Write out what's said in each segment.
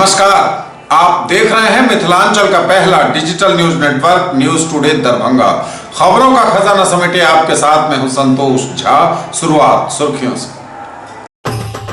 नमस्कार, आप देख रहे हैं मिथिलांचल का पहला digital news network news today Darbhanga. खबरों का खजाना समेटे आपके साथ में हूं संतोष झा। शुरुआत सुर्खियों से।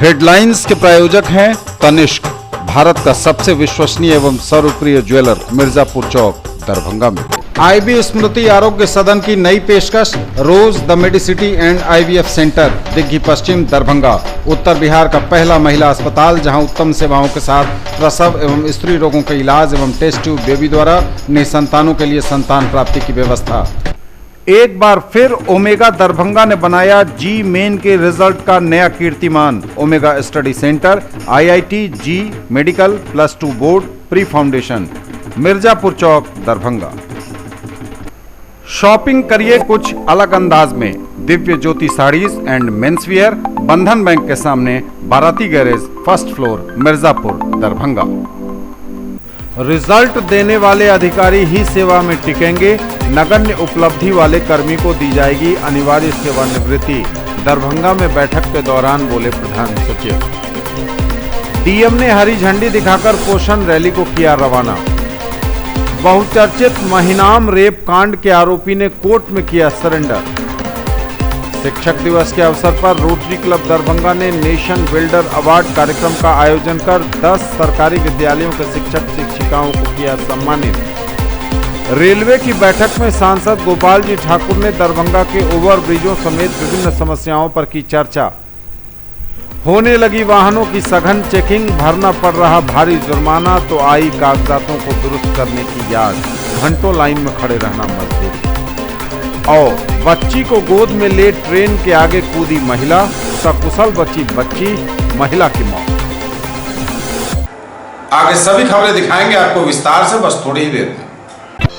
हेडलाइंस के प्रायोजक हैं तनिष्क, भारत का सबसे विश्वसनीय एवं सर्वप्रिय ज्वेलर, मिर्जापुर चौक, दरभंगा में। आईबी स्मृति आरोग्य सदन की नई पेशकश, rose the medicity and IVF centre, Digghi Paschim, Darbhanga. उत्तर बिहार का पहला महिला अस्पताल जहां उत्तम सेवाओं के साथ प्रसव एवं स्त्री रोगों के इलाज एवं टेस्ट ट्यूब बेबी द्वारा निसंतानों के लिए संतान प्राप्ति की व्यवस्था। एक बार फिर ओमेगा दरभंगा ने बनाया जी मेन के रिजल्ट का नया कीर्तिमान। Omega study centre, IIT, JEE medical, +2 board, pre foundation, Mirzapur Chowk, Darbhanga. Shopping करिए कुछ अलग अंदाज में। दिव्य ज्योति साड़ीज एंड मेंसवियर, बंधन बैंक के सामने, बाराती garage, 1st floor, Mirzapur, Darbhanga. Result देने वाले अधिकारी ही सेवा में टिकेंगे, नगण्य उपलब्धि वाले कर्मी को दी जाएगी अनिवार्य सेवानिवृत्ति। दरभंगा में बैठक के दौरान बोले प्रधान सचिव। डीएम ने हरी झंडी दिखाकर पोषण रैली को किया रवाना। बहुचर्चित महिनाम रेप कांड के आरोपी ने कोर्ट में किया सरेंडर। शिक्षक दिवस के अवसर पर रोटरी क्लब दरभंगा ने नेशन बिल्डर अवार्ड कार्यक्रम का आयोजन कर 10 सरकारी विद्यालयों के शिक्षक शिक्षिकाओं को किया सम्मानित। रेलवे की बैठक में सांसद गोपाल जी ठाकुर ने दरभंगा के ओवरब्रिजों समेत विभिन्न समस्याओं पर की चर्चा। होने लगी वाहनों की सघन चेकिंग, भरना पड़ रहा भारी जुर्माना तो आई कागजातों को दुरुस्त करने की याद, घंटों लाइन में खड़े रहना मजबूरी। और बच्ची को गोद में ले ट्रेन के आगे कूदी महिला, सकुशल बच्ची, महिला की मौत। आगे सभी खबरें दिखाएंगे आपको विस्तार से, बस थोड़ी ही देर में।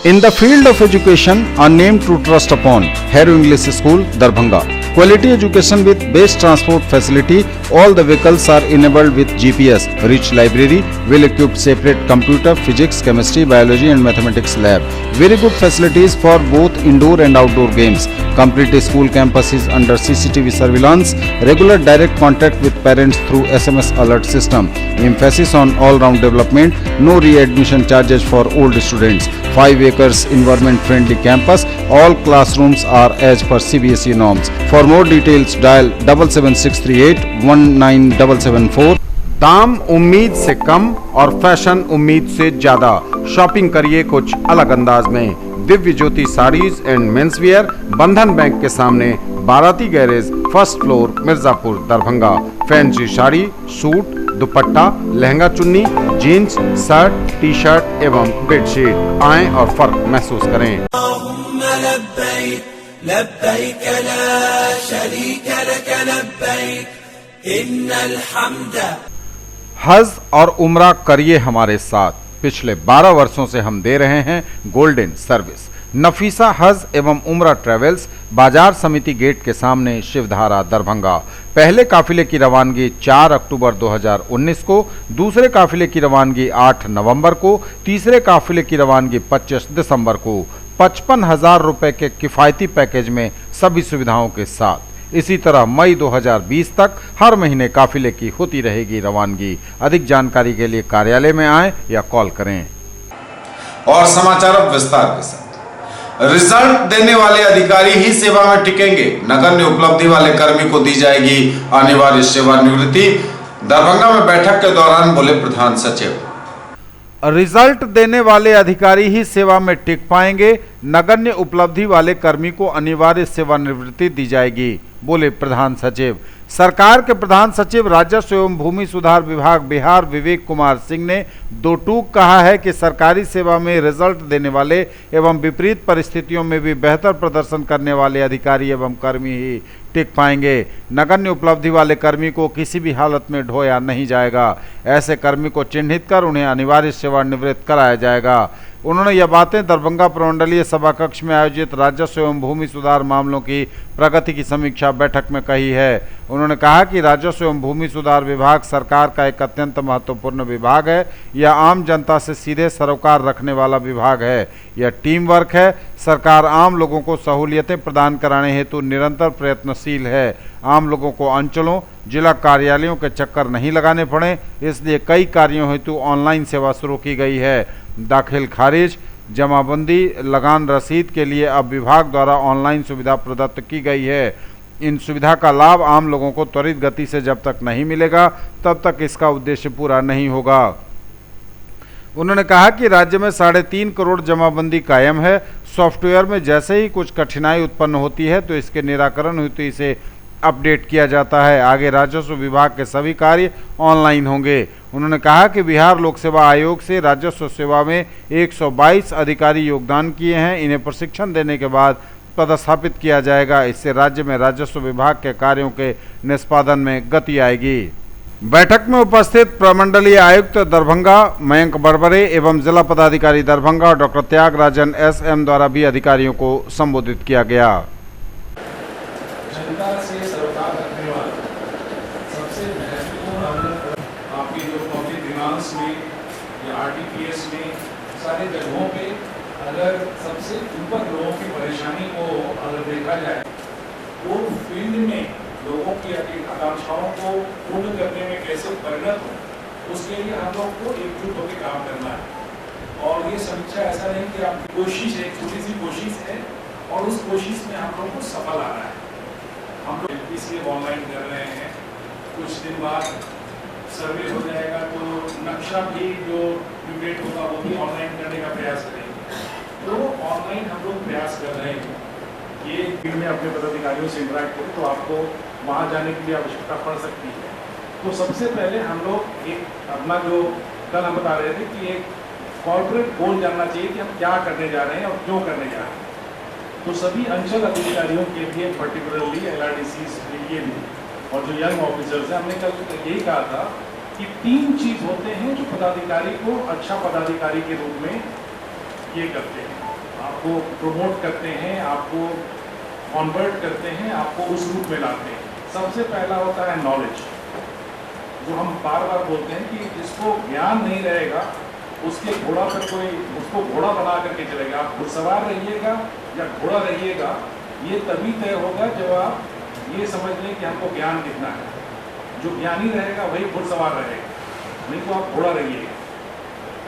In the field of education, a name to trust upon, Harrow English School, Darbhanga. Quality education with best transport facility. All the vehicles are enabled with GPS. Rich library, well-equipped separate computer, physics, chemistry, biology and mathematics lab. Very good facilities for both indoor and outdoor games. Complete school campus is under CCTV surveillance. Regular direct contact with parents through SMS alert system. Emphasis on all-round development. No readmission charges for old students. 5 acres environment-friendly campus. All classrooms are as per CBSE norms. For more details, dial 77638 19774. दाम उम्मीद से कम और fashion उम्मीद से ज्यादा। Shopping करिए कुछ अलग अंदाज में। दिव्य ज्योति साड़ीज एंड मेंसवियर, बंधन बैंक के सामने, बाराती garage, 1st floor, Mirzapur, Darbhanga. Fancy sari, suit, दुपट्टा, लहंगा चुन्नी, जीन्स, शर्ट, टी शर्ट एवं बेडशीट। आएं और फर्क महसूस करें। लब्बैक ला शरीक लक लब्बैक इन्नल हम्द। हज और उम्रा करिए हमारे साथ। पिछले 12 वर्षों से हम दे रहे हैं गोल्डन सर्विस। नफीसा हज एवं उम्रा ट्रेवल्स, बाजार समिति गेट के सामने, शिवधारा, दरभंगा। पहले काफिले की रवानगी 4 अक्टूबर 2019 को, दूसरे काफिले की रवानगी 8 नवंबर को, तीसरे काफिले की रवानगी 25 दिसंबर को। 55,000 रुपए के किफायती पैकेज में सभी सुविधाओं के साथ। इसी तरह मई 2020 तक हर महीने काफिले की होती रहेगी रवानगी। अधिक जानकारी के लिए कार्यालय में आएं या कॉल करें। और समाचार अब विस्तार के साथ। रिजल्ट देने वाले अधिकारी ही सेवा में टिकेंगे, नगण्य उपलब्धि वाले कर्मी को दी जाएगी अनिवार्य सेवानिवृत्ति। दरभंगा में बैठक के दौरान बोले प्रधान सचिव। रिजल्ट देने वाले अधिकारी ही सेवा में टिक पाएंगे, नगण्य उपलब्धि वाले कर्मी को अनिवार्य सेवानिवृत्ति दी जाएगी, बोले प्रधान सचिव। सरकार के प्रधान सचिव राजस्व एवं भूमि सुधार विभाग बिहार विवेक कुमार सिंह ने 2 टूक कहा है कि सरकारी सेवा में रिजल्ट देने वाले एवं विपरीत परिस्थितियों में भी बेहतर प्रदर्शन करने वाले अधिकारी एवं कर्मी ही टिक पाएंगे। नगण्य उपलब्धि वाले कर्मी को किसी भी हालत में ढोया नहीं जाएगा। ऐसे कर्मी को चिन्हित कर उन्हें अनिवार्य सेवानिवृत्त कराया जाएगा। उन्होंने यह बातें दरभंगा प्रमंडलीय सभा कक्ष में आयोजित राजस्व एवं भूमि सुधार मामलों की प्रगति की समीक्षा बैठक में कही है। उन्होंने कहा कि राजस्व एवं भूमि सुधार विभाग सरकार का एक अत्यंत महत्वपूर्ण विभाग है। यह आम जनता से सीधे सरोकार रखने वाला विभाग है। यह टीम वर्क है। सरकार आम लोगों को सहूलियतें प्रदान कराने हेतु निरंतर प्रयत्नशील है। आम लोगों को अंचलों, जिला कार्यालयों के चक्कर नहीं लगाने पड़े, इसलिए कई कार्यों हेतु ऑनलाइन सेवा शुरू की गई है। दाखिल खारिज, जमाबंदी, लगान रसीद के लिए अब विभाग द्वारा ऑनलाइन सुविधा प्रदत्त की गई है। इन सुविधा का लाभ आम लोगों को त्वरित गति से जब तक नहीं मिलेगा तब तक इसका उद्देश्य पूरा नहीं होगा। उन्होंने कहा कि राज्य में 3.5 करोड़ जमाबंदी कायम है। सॉफ्टवेयर में जैसे ही कुछ कठिनाई उत्पन्न होती है तो इसके निराकरण हेतु इसे अपडेट किया जाता है। आगे राजस्व विभाग के सभी कार्य ऑनलाइन होंगे। उन्होंने कहा कि बिहार लोक सेवा आयोग से राजस्व सेवा में 122 अधिकारी योगदान किए हैं। इन्हें प्रशिक्षण देने के बाद पदस्थापित किया जाएगा। इससे राज्य में राजस्व विभाग के कार्यों के निष्पादन में गति आएगी। बैठक में उपस्थित प्रमंडलीय आयुक्त दरभंगा मयंक बरबरे एवं जिला पदाधिकारी दरभंगा डॉक्टर त्यागराजन SM द्वारा भी अधिकारियों को संबोधित किया गया। जनता से सरोकार रखने वाला सबसे महत्वपूर्ण अंग आपकी जो पब्लिक डिमांड्स में या RTPS में सारे जगहों पे अगर सबसे ऊपर लोगों की परेशानी को अगर देखा जाए वो फील्ड में लोगों की आकांक्षाओं को पूर्ण करने में कैसे परिणत हो, उसके लिए हम लोग को एकजुट होकर काम करना है। और ये समीक्षा ऐसा नहीं कि आपकी कोशिश है, छोटी सी कोशिश है और उस कोशिश में हम लोग को सफल आना है। हम लोग इसलिए ऑनलाइन कर रहे हैं। कुछ दिन बाद सर्वे हो जाएगा तो नक्शा भी जो डिबेट होगा वो भी ऑनलाइन करने का प्रयास करेंगे। तो ऑनलाइन हम लोग प्रयास कर रहे हैं। ये फील्ड में अपने पदाधिकारियों से इंटरेक्ट करें तो आपको वहाँ जाने की भी आवश्यकता पड़ सकती है। तो सबसे पहले हम लोग एक अपना जो कल हम बता रहे थे कि एक कॉर्पोरेट गोल जानना चाहिए कि हम क्या करने जा रहे हैं और क्यों करने जा रहे हैं। तो सभी अंचल अधिकारियों के लिए पर्टिकुलरली LRDCs के लिए भी और जो यंग ऑफिसर्स हैं, हमने कल यही कहा था कि 3 चीज होते हैं जो पदाधिकारी को अच्छा पदाधिकारी के रूप में ये करते हैं, आपको प्रमोट करते हैं, आपको कन्वर्ट करते हैं, आपको उस रूप में लाते हैं। सबसे पहला होता है नॉलेज, जो हम बार बार बोलते हैं कि जिसको ज्ञान नहीं रहेगा उसके घोड़ा पर कोई उसको घोड़ा बना करके चलेगा। आप घुड़सवार रहिएगा या घोड़ा रहिएगा, ये तभी तय होगा जब आप ये समझ लें कि हमको ज्ञान कितना है। जो ज्ञानी रहेगा वही घुड़सवार रहेगा, नहीं तो आप घोड़ा रहिएगा।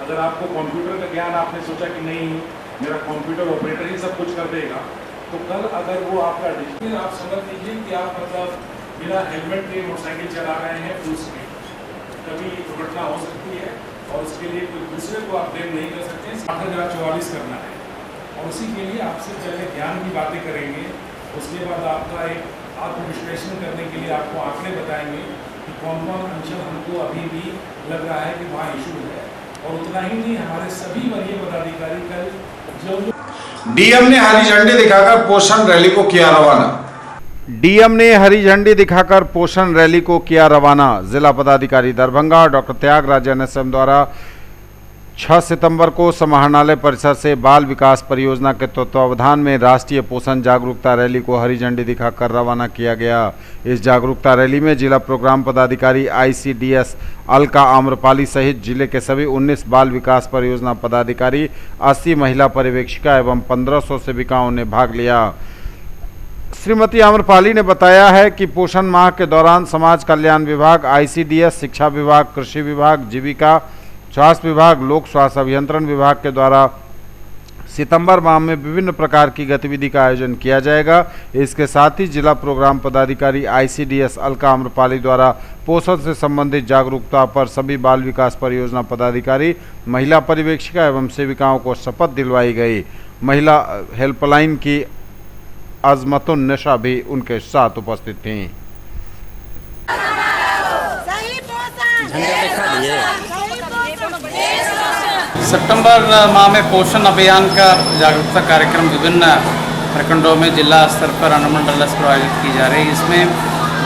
अगर आपको कंप्यूटर का ज्ञान, आपने सोचा कि नहीं मेरा कंप्यूटर ऑपरेटर ही सब कुछ कर देगा, तो कल अगर वो आपका डिजिटल, आप समझ लीजिए कि आप मतलब बिना हेलमेट के मोटरसाइकिल चला रहे हैं फुल स्पीड, कभी दुर्घटना हो सकती है और उसके लिए कोई दूसरे को आप ब्लेम नहीं कर सकते। 8,044 करना है और उसी के लिए आपसे पहले ज्ञान की बातें करेंगे। उसके बाद आपका एक आत्मविश्लेषण करने के लिए आपको आंकड़े बताएंगे कि कौन कौन अंचल हमको अभी भी लग रहा है कि वहाँ इशू है। और उतना ही नहीं, हमारे सभी वरीय पदाधिकारी कल जो डीएम ने हरी झंडी दिखाकर पोषण रैली को किया रवाना। डीएम ने हरी झंडी दिखाकर पोषण रैली को किया रवाना। जिला पदाधिकारी दरभंगा डॉक्टर त्यागराजन SM द्वारा 6 सितंबर को समाहरणालय परिसर से बाल विकास परियोजना के तत्वावधान में राष्ट्रीय पोषण जागरूकता रैली को हरी झंडी दिखाकर रवाना किया गया। इस जागरूकता रैली में जिला प्रोग्राम पदाधिकारी ICDS अलका आम्रपाली सहित जिले के सभी 19 बाल विकास परियोजना पदाधिकारी, 80 महिला पर्यवेक्षिका एवं 1500 सेविकाओं ने भाग लिया। श्रीमती आम्रपाली ने बताया है कि पोषण माह के दौरान समाज कल्याण विभाग, ICDS, शिक्षा विभाग, कृषि विभाग, जीविका, स्वास्थ्य विभाग, लोक स्वास्थ्य अभियंत्रण विभाग के द्वारा सितंबर माह में विभिन्न प्रकार की गतिविधि का आयोजन किया जाएगा। इसके साथ ही जिला प्रोग्राम पदाधिकारी ICDS अलका आम्रपाली द्वारा पोषण से संबंधित जागरूकता पर सभी बाल विकास परियोजना पदाधिकारी, महिला पर्यवेक्षिका एवं सेविकाओं को शपथ दिलवाई गई। महिला हेल्पलाइन की अजमतुन निशा भी उनके साथ उपस्थित थीं। सितंबर माह में पोषण अभियान का जागरूकता कार्यक्रम विभिन्न प्रखंडों में जिला स्तर पर, अनुमंडल स्तर पर आयोजित की जा रही है। इसमें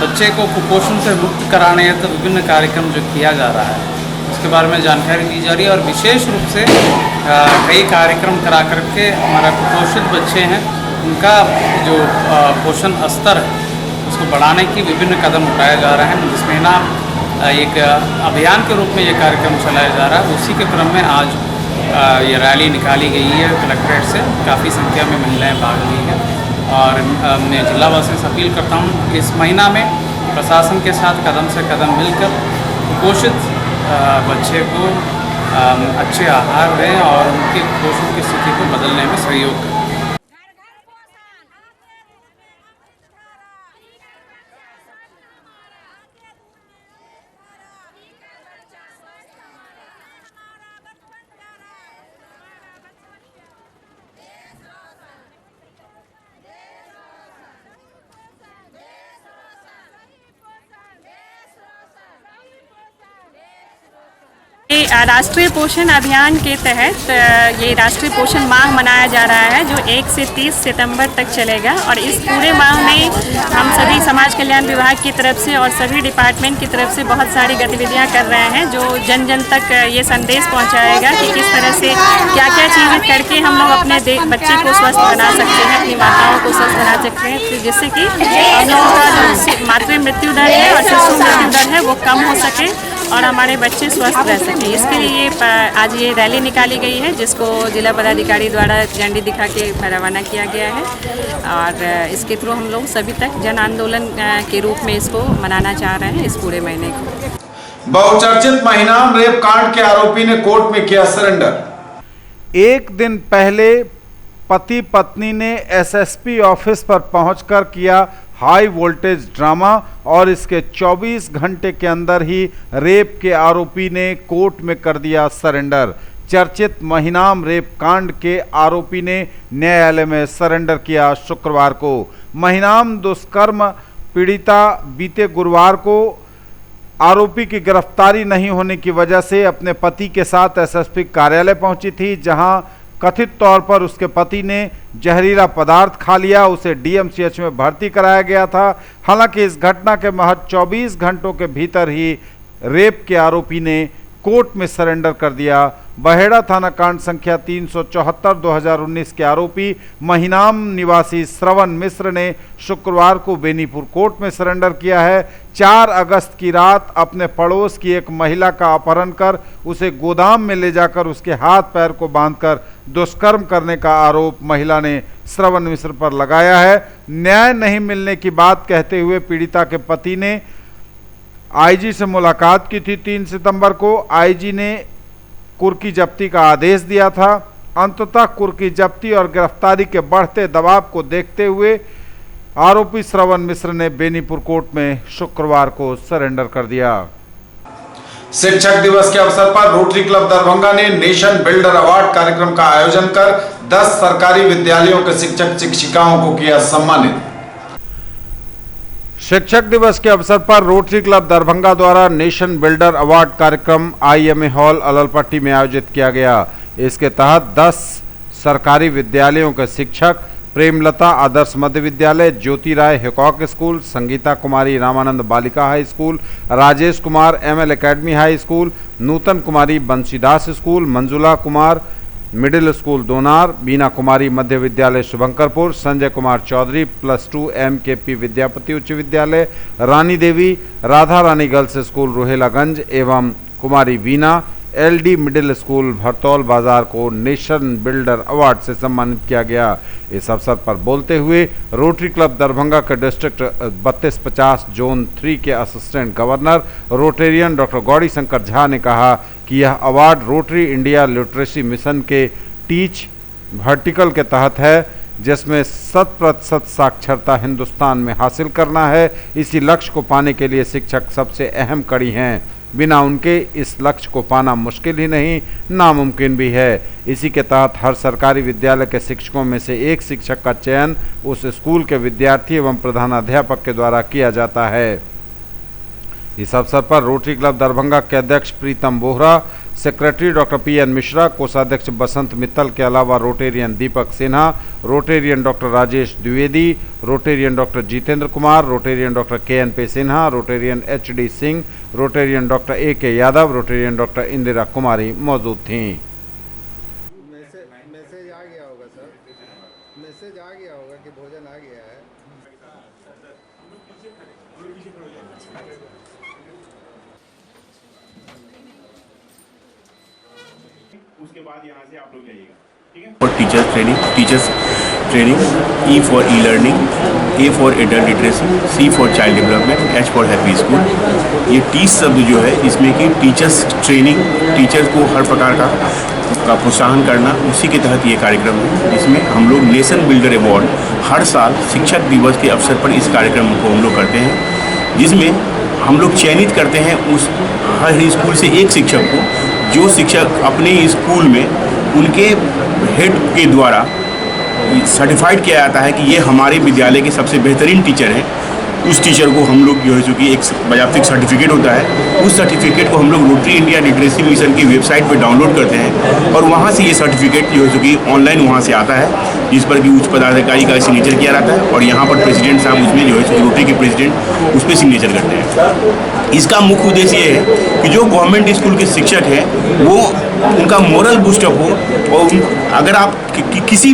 बच्चे को कुपोषण से मुक्त कराने हेतु विभिन्न कार्यक्रम जो किया जा रहा है, उसके बारे में जानकारी दी जा रही है। और विशेष रूप से कई कार्यक्रम करा करके हमारा कुपोषित बच्चे हैं उनका जो पोषण स्तर है उसको बढ़ाने की विभिन्न कदम उठाए जा रहे हैं, जिसमें ना एक अभियान के रूप में ये कार्यक्रम चलाया जा रहा है। उसी के क्रम में आज ये रैली निकाली गई है कलेक्ट्रेट से, काफ़ी संख्या में महिलाएं भाग ली हैं। और मैं जिलावासियों से अपील करता हूँ कि इस महीना में प्रशासन के साथ कदम से कदम मिलकर कुपोषित बच्चे को अच्छे आहार दें और उनके कुपोषण की स्थिति को बदलने में सहयोग करें। राष्ट्रीय पोषण अभियान के तहत ये राष्ट्रीय पोषण माह मनाया जा रहा है जो 1 से 30 सितंबर तक चलेगा। और इस पूरे माह में हम सभी समाज कल्याण विभाग की तरफ से और सभी डिपार्टमेंट की तरफ से बहुत सारी गतिविधियां कर रहे हैं जो जन जन तक ये संदेश पहुंचाएगा कि किस तरह से क्या क्या चीज़ें करके हम लोग अपने बच्चे को स्वस्थ बना सकते हैं, अपनी माताओं को स्वस्थ बना सकते हैं, जिससे कि हम लोगों का जो मातृ मृत्यु दर है और शिशु मृत्यु दर है वो कम हो सके और हमारे बच्चे स्वस्थ रह सकें। इसके लिए आज ये रैली निकाली गई है जिसको जिला पदाधिकारी द्वारा झंडी दिखा के रवाना किया गया है। और इसके थ्रू हम लोग सभी तक जन आंदोलन के रूप में इसको मनाना चाह रहे हैं इस पूरे महीने को। बहुचर्चित महिनाम रेप कांड के आरोपी ने कोर्ट में किया सरेंडर। एक दिन पहले पति पत्नी ने एसएसपी ऑफिस पर पहुंचकर किया हाई वोल्टेज ड्रामा और इसके 24 घंटे के अंदर ही रेप के आरोपी ने कोर्ट में कर दिया सरेंडर। चर्चित महिनाम रेप कांड के आरोपी ने न्यायालय में सरेंडर किया शुक्रवार को। महिनाम दुष्कर्म पीड़िता बीते गुरुवार को आरोपी की गिरफ्तारी नहीं होने की वजह से अपने पति के साथ एसएसपी कार्यालय पहुंची थी, जहां कथित तौर पर उसके पति ने जहरीला पदार्थ खा लिया। उसे डीएमसीएच में भर्ती कराया गया था। हालांकि इस घटना के महज 24 घंटों के भीतर ही रेप के आरोपी ने कोर्ट में सरेंडर कर दिया। बहेड़ा थाना कांड संख्या 374/2019 के आरोपी महिनाम निवासी श्रवण मिश्र ने शुक्रवार को बेनीपुर कोर्ट में सरेंडर किया है। 4 अगस्त की रात अपने पड़ोस की एक महिला का अपहरण कर उसे गोदाम में ले जाकर उसके हाथ पैर को बांधकर दुष्कर्म करने का आरोप महिला ने श्रवण मिश्र पर लगाया है। न्याय नहीं मिलने की बात कहते हुए पीड़िता के पति ने आईजी से मुलाकात की थी। 3 सितंबर को आईजी ने कुर्की जब्ती का आदेश दिया था। अंततः कुर्की जब्ती और गिरफ्तारी के बढ़ते दबाव को देखते हुए आरोपी श्रवण मिश्र ने बेनीपुर कोर्ट में शुक्रवार को सरेंडर कर दिया। शिक्षक दिवस के अवसर पर रोटरी क्लब दरभंगा ने नेशन बिल्डर अवार्ड कार्यक्रम का आयोजन कर 10 सरकारी विद्यालयों के शिक्षक शिक्षिकाओं को किया सम्मानित। शिक्षक दिवस के अवसर पर रोटरी क्लब दरभंगा द्वारा नेशन बिल्डर अवार्ड कार्यक्रम IMA हॉल अललपट्टी में आयोजित किया गया। इसके तहत 10 सरकारी विद्यालयों के शिक्षक Premlata Adarsh Madhya Vidyalaya, Jyoti Rai Hickok school, Sangeeta Kumari Ramanand Balika high school, Rajesh Kumar ML academy high school, Nutan Kumari Bansidas school, Manjula Kumar middle school Donar, Beena Kumari Madhya Vidyalaya Shubhankarpur, Sanjay Kumar Chaudhary +2 MKP Vidyapati उच्च विद्यालय, रानी देवी राधा रानी गर्ल्स स्कूल रोहेलागंज एवं कुमारी Veena LD middle school Bhartaul बाजार को नेशन बिल्डर अवार्ड से सम्मानित किया गया। इस अवसर पर बोलते हुए रोटरी क्लब दरभंगा के डिस्ट्रिक्ट 3250 जोन 3 के assistant governor Rotarian doctor Gauri Shankar Jha ने कहा कि यह award rotary India literacy mission के टीच वर्टिकल के तहत है, जिसमें 100% साक्षरता हिंदुस्तान में हासिल करना है। इसी लक्ष्य को पाने के लिए शिक्षक सबसे अहम कड़ी हैं। बिना उनके इस लक्ष्य को पाना मुश्किल ही नहीं, नामुमकिन भी है। इसी के तहत हर सरकारी विद्यालय के शिक्षकों में से एक शिक्षक का चयन उस स्कूल के विद्यार्थी एवं प्रधानाध्यापक के द्वारा किया जाता है। इस अवसर पर रोटरी क्लब दरभंगा के अध्यक्ष Pritam Bohra, secretary doctor P N. Mishra, कोषाध्यक्ष बसंत मित्तल के अलावा Rotarian Deepak Sinha, Rotarian doctor Rajesh Dwivedi, Rotarian doctor Jitendra Kumar, Rotarian doctor K N P. Sinha, Rotarian H D. Singh, Rotarian doctor A K. Yadav, Rotarian doctor Indira Kumari मौजूद थीं। मैसेज आ गया होगा सर, मैसेज आ गया होगा कि भोजन आ गया है। उसके बाद यहाँ से आप लोग जाइएगा, ठीक है। और teachers training, E for E learning, A for adult literacy, C for child development, H for happy school. ये 30 शब्द जो है इसमें कि टीचर्स ट्रेनिंग, टीचर्स को हर प्रकार का प्रोत्साहन करना, उसी के तहत ये कार्यक्रम है, जिसमें हम लोग नेशन बिल्डर अवार्ड हर साल शिक्षक दिवस के अवसर पर इस कार्यक्रम को हम लोग करते हैं, जिसमें हम लोग चयनित करते हैं उस हर स्कूल से एक शिक्षक को, जो शिक्षक अपने स्कूल में उनके हेड के द्वारा सर्टिफाइड किया जाता है कि ये हमारे विद्यालय के सबसे बेहतरीन टीचर हैं। उस टीचर को हम लोग जो है, चूँकि एक बायोप्टिक सर्टिफिकेट होता है, उस सर्टिफिकेट को हम लोग रोटरी इंडिया लिटरेसी मिशन की वेबसाइट पर डाउनलोड करते हैं और वहाँ से ये सर्टिफिकेट जो है, चूँकि ऑनलाइन वहाँ से आता है, जिस पर कि उच्च पदाधिकारी का सिग्नेचर किया जाता है और यहाँ पर प्रेसिडेंट साहब उसमें जो है, रोटरी के प्रेसिडेंट उस पर सिग्नेचर करते हैं। इसका मुख्य उद्देश्य ये है कि जो गवर्नमेंट स्कूल के शिक्षक हैं वो उनका मोरल बूस्टअप हो, और अगर आप किसी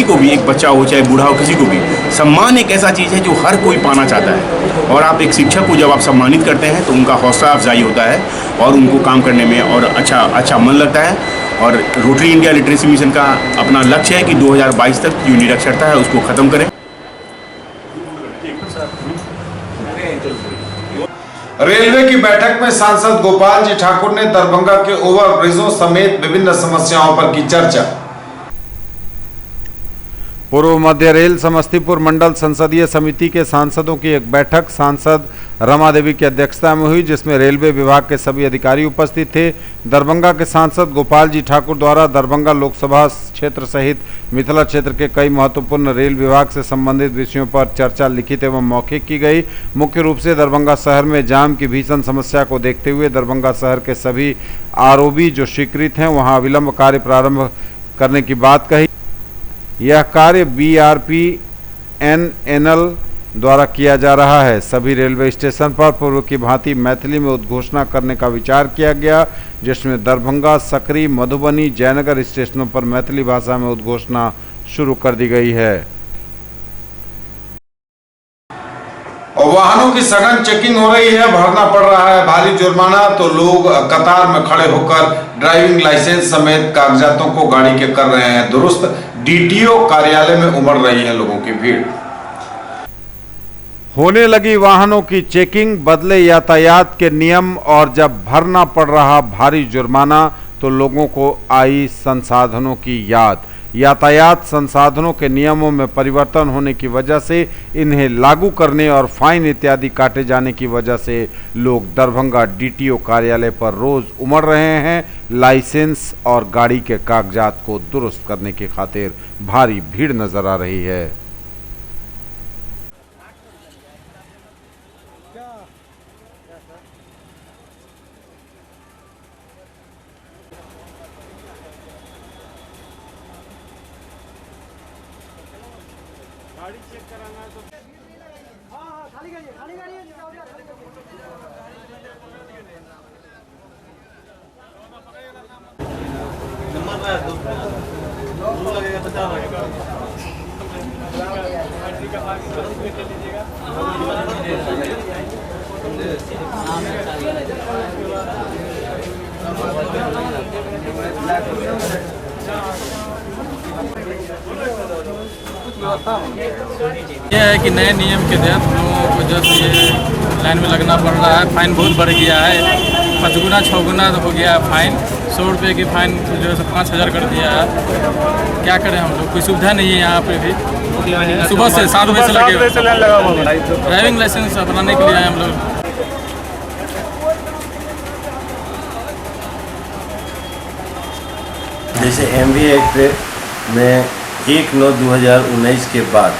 को भी, एक बच्चा हो चाहे बूढ़ा हो, किसी को भी सम्मान एक ऐसा चीज़ है जो हर कोई पाना चाहता है, और आप एक शिक्षक को जब आप सम्मानित करते हैं तो उनका हौसला अफजाई होता है और उनको काम करने में और अच्छा मन लगता है। और रोटरी इंडिया लिटरेसी मिशन का अपना लक्ष्य है कि 2022 तक जो निरक्षरता है उसको ख़त्म करें। रेलवे की बैठक में सांसद गोपाल जी ठाकुर ने दरभंगा के ओवरब्रिजों समेत विभिन्न समस्याओं पर की चर्चा। पूर्व मध्य रेल समस्तीपुर मंडल संसदीय समिति के सांसदों की एक बैठक सांसद रमा देवी की अध्यक्षता में हुई, जिसमें रेलवे विभाग के सभी अधिकारी उपस्थित थे। दरभंगा के सांसद गोपाल जी ठाकुर द्वारा दरभंगा लोकसभा क्षेत्र सहित मिथिला क्षेत्र के कई महत्वपूर्ण रेल विभाग से संबंधित विषयों पर चर्चा लिखित एवं मौखिक की गई। मुख्य रूप से दरभंगा शहर में जाम की भीषण समस्या को देखते हुए दरभंगा शहर के सभी आरओबी जो स्वीकृत हैं वहां अविलंब कार्य प्रारंभ करने की बात कही। यह कार्य BRPNL द्वारा किया जा रहा है। सभी रेलवे स्टेशन पर पूर्व की भांति मैथिली में उद्घोषणा करने का विचार किया गया, जिसमें दरभंगा, सकरी, मधुबनी, जयनगर स्टेशनों पर मैथिली भाषा में उद्घोषणा शुरू कर दी गई है। और वाहनों की सघन चेकिंग हो रही है, भरना पड़ रहा है भारी जुर्माना, तो लोग कतार में खड़े होकर ड्राइविंग लाइसेंस समेत कागजातों को गाड़ी के कर रहे हैं दुरुस्त। DTO कार्यालय में उमड़ रही है लोगों की भीड़। होने लगी वाहनों की चेकिंग, बदले यातायात के नियम और जब भरना पड़ रहा भारी जुर्माना तो लोगों को आई संसाधनों की याद। यातायात संसाधनों के नियमों में परिवर्तन होने की वजह से इन्हें लागू करने और फाइन इत्यादि काटे जाने की वजह से लोग दरभंगा DTO कार्यालय पर रोज उमड़ रहे हैं। लाइसेंस और गाड़ी के कागजात को दुरुस्त करने की खातिर भारी भीड़ नजर आ रही है। यह है कि नए नियम के तहत हम लोगों को जब ये लाइन में लगना पड़ रहा है, फाइन बहुत बढ़ गया है, 5 गुना 6 गुना हो गया है फाइन। 100 रुपये की फाइन जो है 5000 कर दिया है। क्या करें हम लोग, कोई सुविधा नहीं है यहाँ पे भी। सुबह से 7 बजे से लगे ड्राइविंग लाइसेंस बनाने के लिए आए हम लोग। जैसे MV एक्ट में 1/9/2019 के बाद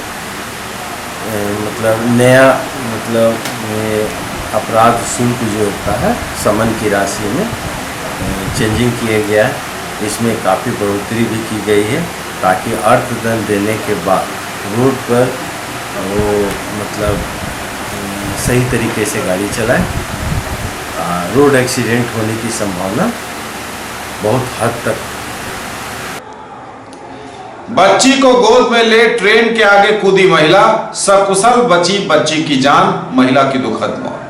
मतलब नया ये अपराध शुल्क जो होता है समन की राशि में चेंजिंग किया गया है। इसमें काफ़ी बढ़ोतरी भी की गई है ताकि अर्थदंड देने के बाद रोड पर वो मतलब सही तरीके से गाड़ी चलाए। रोड एक्सीडेंट होने की संभावना बहुत हद तक। बच्ची को गोद में ले ट्रेन के आगे कूदी महिला, सकुशल बची बच्ची की जान, महिला की दुखद मौत।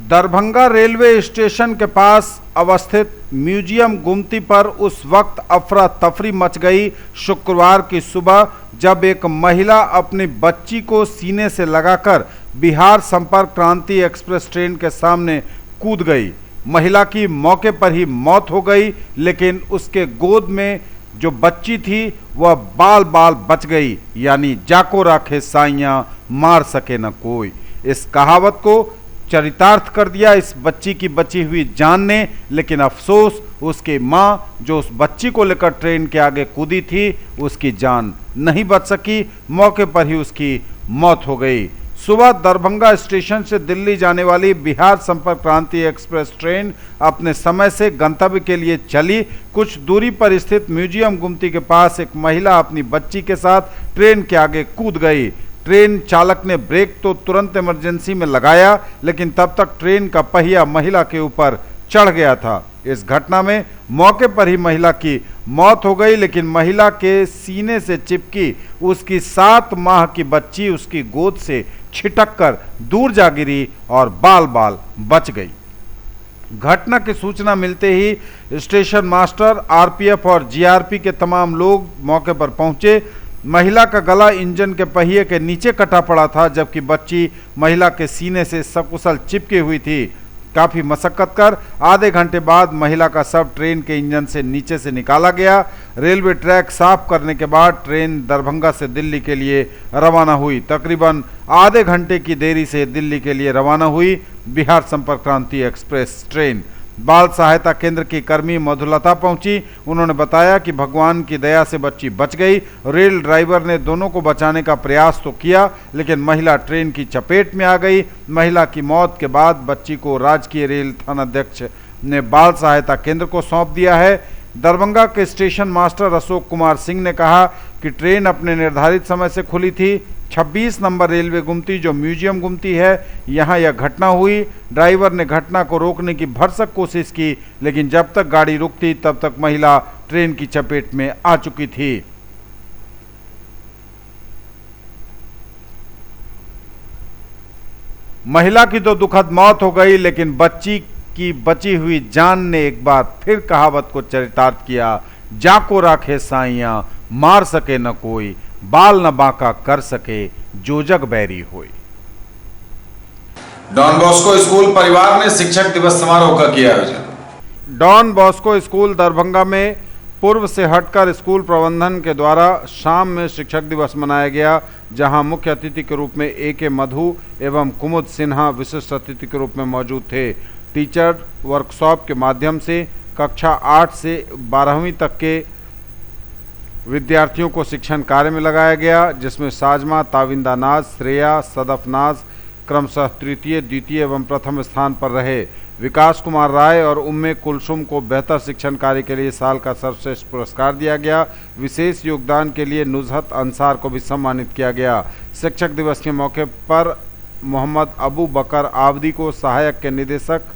दरभंगा रेलवे स्टेशन के पास अवस्थित म्यूजियम गुमती पर उस वक्त अफरा तफरी मच गई शुक्रवार की सुबह, जब एक महिला अपनी बच्ची को सीने से लगाकर बिहार संपर्क क्रांति एक्सप्रेस ट्रेन के सामने कूद गई। महिला की मौके पर ही मौत हो गई, लेकिन उसके गोद में जो बच्ची थी वह बाल बाल बच गई, यानी जाको राखे साइयां मार सके न कोई। इस कहावत को चरितार्थ कर दिया इस बच्ची की बची हुई जान ने, लेकिन अफसोस उसकी मां जो उस बच्ची को लेकर ट्रेन के आगे कूदी थी, उसकी जान नहीं बच सकी, मौके पर ही उसकी मौत हो गई। सुबह दरभंगा स्टेशन से दिल्ली जाने वाली बिहार संपर्क क्रांति एक्सप्रेस ट्रेन अपने समय से गंतव्य के लिए चली। कुछ दूरी पर स्थित म्यूजियम गुमती के पास एक महिला अपनी बच्ची के साथ ट्रेन के आगे कूद गई। ट्रेन चालक ने ब्रेक तो तुरंत इमरजेंसी में लगाया, लेकिन तब तक ट्रेन का पहिया महिला के ऊपर चढ़ गया था। इस घटना में मौके पर ही महिला की मौत हो गई, लेकिन महिला के सीने से चिपकी उसकी 7 माह की बच्ची उसकी गोद से छिटक कर दूर जा गिरी और बाल बाल बच गई। घटना की सूचना मिलते ही स्टेशन मास्टर, आरपीएफ और जीआरपी के तमाम लोग मौके पर पहुंचे। महिला का गला इंजन के पहिए के नीचे कटा पड़ा था, जबकि बच्ची महिला के सीने से सकुशल चिपकी हुई थी। काफ़ी मशक्कत कर आधे घंटे बाद महिला का शव ट्रेन के इंजन से नीचे से निकाला गया। रेलवे ट्रैक साफ करने के बाद ट्रेन दरभंगा से दिल्ली के लिए रवाना हुई। तकरीबन आधे घंटे की देरी से दिल्ली के लिए रवाना हुई बिहार संपर्क क्रांति एक्सप्रेस ट्रेन। बाल सहायता केंद्र की कर्मी मधुलता पहुंची। उन्होंने बताया कि भगवान की दया से बच्ची बच गई। रेल ड्राइवर ने दोनों को बचाने का प्रयास तो किया, लेकिन महिला ट्रेन की चपेट में आ गई। महिला की मौत के बाद बच्ची को राजकीय रेल थानाध्यक्ष ने बाल सहायता केंद्र को सौंप दिया है। दरभंगा के स्टेशन मास्टर अशोक कुमार सिंह ने कहा कि ट्रेन अपने निर्धारित समय से खुली थी। 26 नंबर रेलवे गुमती जो म्यूजियम गुमती है, यहाँ यह घटना हुई। ड्राइवर ने घटना को रोकने की भरसक कोशिश की, लेकिन जब तक गाड़ी रुकती तब तक महिला ट्रेन की चपेट में आ चुकी थी। महिला की तो दुखद मौत हो गई, लेकिन बच्ची की बची हुई जान ने एक बार फिर कहावत को चरितार्थ किया, जाको राखे साइयां मार सके न कोई, बाल न बांका कर सके जो जग बैरी होई। डॉन बॉस्को स्कूल परिवार ने शिक्षक दिवस समारोह का किया आयोजन। डॉन बॉस्को स्कूल दरभंगा में पूर्व से हटकर स्कूल प्रबंधन के द्वारा शाम में शिक्षक दिवस मनाया गया, जहां मुख्य अतिथि के रूप में AK मधु एवं कुमुद सिन्हा विशिष्ट अतिथि के रूप में मौजूद थे। टीचर वर्कशॉप के माध्यम से कक्षा 8 से 12वीं तक के विद्यार्थियों को शिक्षण कार्य में लगाया गया, जिसमें साजमा, ताविंदा नाज, श्रेया, सदफ नाज क्रमशः तृतीय, द्वितीय एवं प्रथम स्थान पर रहे। विकास कुमार राय और उम्मे कुलसुम को बेहतर शिक्षण कार्य के लिए साल का सर्वश्रेष्ठ पुरस्कार दिया गया। विशेष योगदान के लिए नुजहत अंसार को भी सम्मानित किया गया। शिक्षक दिवस के मौके पर मोहम्मद अबू बकर आबदी को सहायक के निदेशक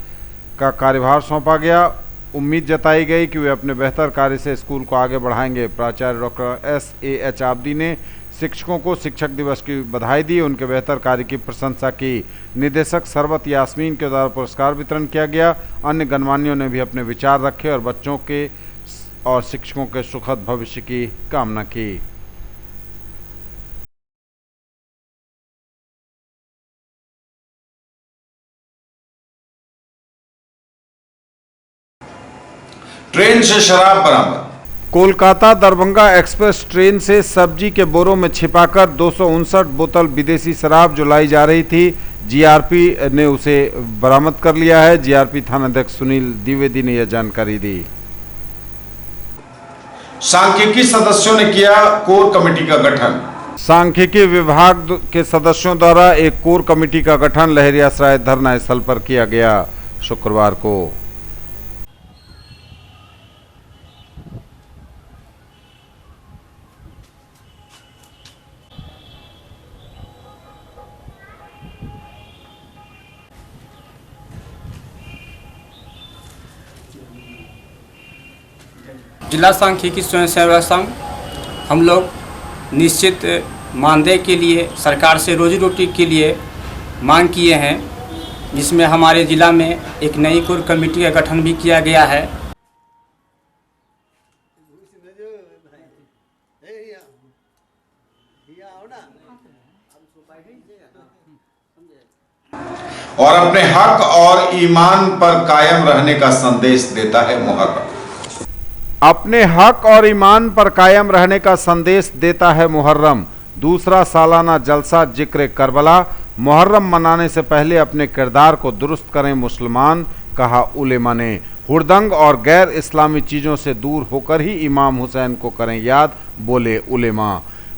का कार्यभार सौंपा गया। उम्मीद जताई गई कि वे अपने बेहतर कार्य से स्कूल को आगे बढ़ाएंगे। प्राचार्य डॉक्टर SAH आबदी ने शिक्षकों को शिक्षक दिवस की बधाई दी, उनके बेहतर कार्य की प्रशंसा की। निदेशक सरबत यास्मीन के द्वारा पुरस्कार वितरण किया गया। अन्य गणमान्यों ने भी अपने विचार रखे और बच्चों के और शिक्षकों के सुखद भविष्य की कामना की। ट्रेन से शराब बरामद। कोलकाता दरभंगा एक्सप्रेस ट्रेन से सब्जी के बोरों में छिपाकर 259 बोतल विदेशी शराब जो लाई जा रही थी, जीआरपी ने उसे बरामद कर लिया है। जीआरपी थानाध्यक्ष सुनील द्विवेदी ने यह जानकारी दी। सांख्यिकी सदस्यों ने किया कोर कमेटी का गठन। सांख्यिकी विभाग के सदस्यों द्वारा एक कोर कमेटी का गठन लहरियासराय धरना स्थल पर किया गया शुक्रवार को। जिला सांख्यिकी स्वयं सेवक संघ हम लोग निश्चित मानदेय के लिए सरकार से रोजी रोटी के लिए मांग किए हैं, जिसमें हमारे ज़िला में एक नई कोर कमेटी का गठन भी किया गया है। और अपने हक और ईमान पर कायम रहने का संदेश देता है मुहर्रम। अपने हक और ईमान पर कायम रहने का संदेश देता है मुहर्रम। दूसरा सालाना जलसा जिक्र करबला। मुहर्रम मनाने से पहले अपने किरदार को दुरुस्त करें मुसलमान, कहा उलेमा ने। हुड़दंग और गैर इस्लामी चीज़ों से दूर होकर ही इमाम हुसैन को करें याद, बोले उलेमा।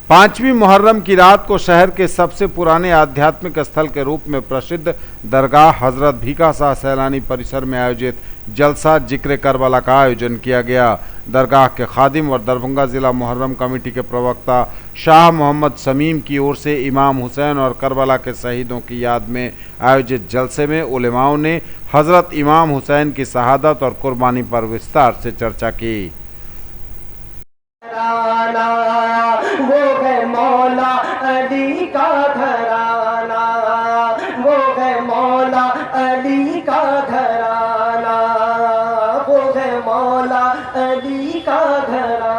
5वीं मुहर्रम की रात को शहर के सबसे पुराने आध्यात्मिक स्थल के रूप में प्रसिद्ध दरगाह हजरत भीखा शाह सैलानी परिसर में आयोजित जलसा जिक्र करबला का आयोजन किया गया। दरगाह के खादिम और दरभंगा जिला मुहर्रम कमेटी के प्रवक्ता शाह मोहम्मद शमीम की ओर से इमाम हुसैन और करबला के शहीदों की याद में आयोजित जलसे में उलेमाओं ने हजरत इमाम हुसैन की शहादत और कुर्बानी पर विस्तार से चर्चा की। वो है मौला अली का घराना, वो है मौला अली का घराना, वो है मौला अली का घराना।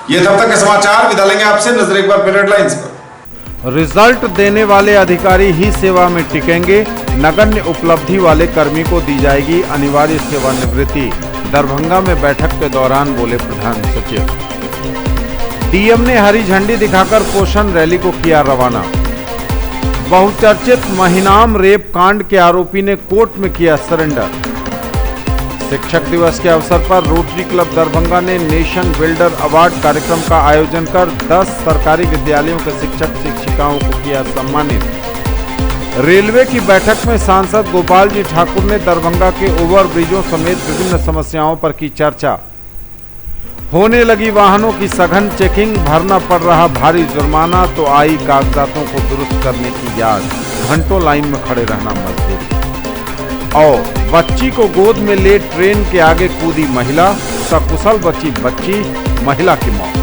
ये तब तक के समाचार। विदा लेंगे आपसे, नजर एक बार हेडलाइंस पर। रिजल्ट देने वाले अधिकारी ही सेवा में टिकेंगे। नगण्य उपलब्धि वाले कर्मी को दी जाएगी अनिवार्य सेवानिवृत्ति। दरभंगा में बैठक के दौरान बोले प्रधान सचिव। डीएम ने हरी झंडी दिखाकर पोषण रैली को किया रवाना। बहुचर्चित महिनाम रेप कांड के आरोपी ने कोर्ट में किया सरेंडर। शिक्षक दिवस के अवसर पर रोटरी क्लब दरभंगा ने नेशन बिल्डर अवार्ड कार्यक्रम का आयोजन कर 10 सरकारी विद्यालयों के शिक्षक शिक्षिकाओं को किया सम्मानित। रेलवे की बैठक में सांसद गोपाल जी ठाकुर ने दरभंगा के ओवरब्रिजों समेत विभिन्न समस्याओं पर की चर्चा। होने लगी वाहनों की सघन चेकिंग, भरना पड़ रहा भारी जुर्माना तो आई कागजातों को दुरुस्त करने की याद। घंटों लाइन में खड़े रहना मजबूरी। और बच्ची को गोद में ले ट्रेन के आगे कूदी महिला, सकुशल बची बच्ची, महिला की मौत।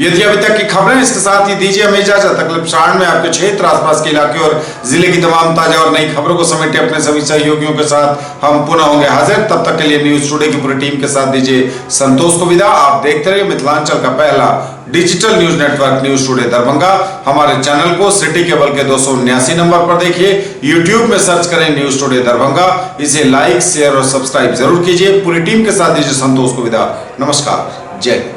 ये थी अभी तक की खबरें। इसके साथ ही दीजिए हमें इजाजत। अगले प्रसारण में आपके क्षेत्र, आसपास के इलाके और जिले की तमाम ताजा और नई खबरों को समेटे अपने सभी सहयोगियों के साथ हम पुनः होंगे हाजिर। तब तक के लिए न्यूज टुडे की पूरी टीम के साथ दीजिए संतोष को विदा। आप देखते रहिए मिथिलांचल का पहला digital news network news today Darbhanga. हमारे चैनल को सिटी केबल के 279 नंबर पर देखिए। यूट्यूब में सर्च करें न्यूज टुडे दरभंगा। इसे लाइक, शेयर और सब्सक्राइब जरूर कीजिए। पूरी टीम के साथ दीजिए संतोष को विदा। नमस्कार, जय हिंद।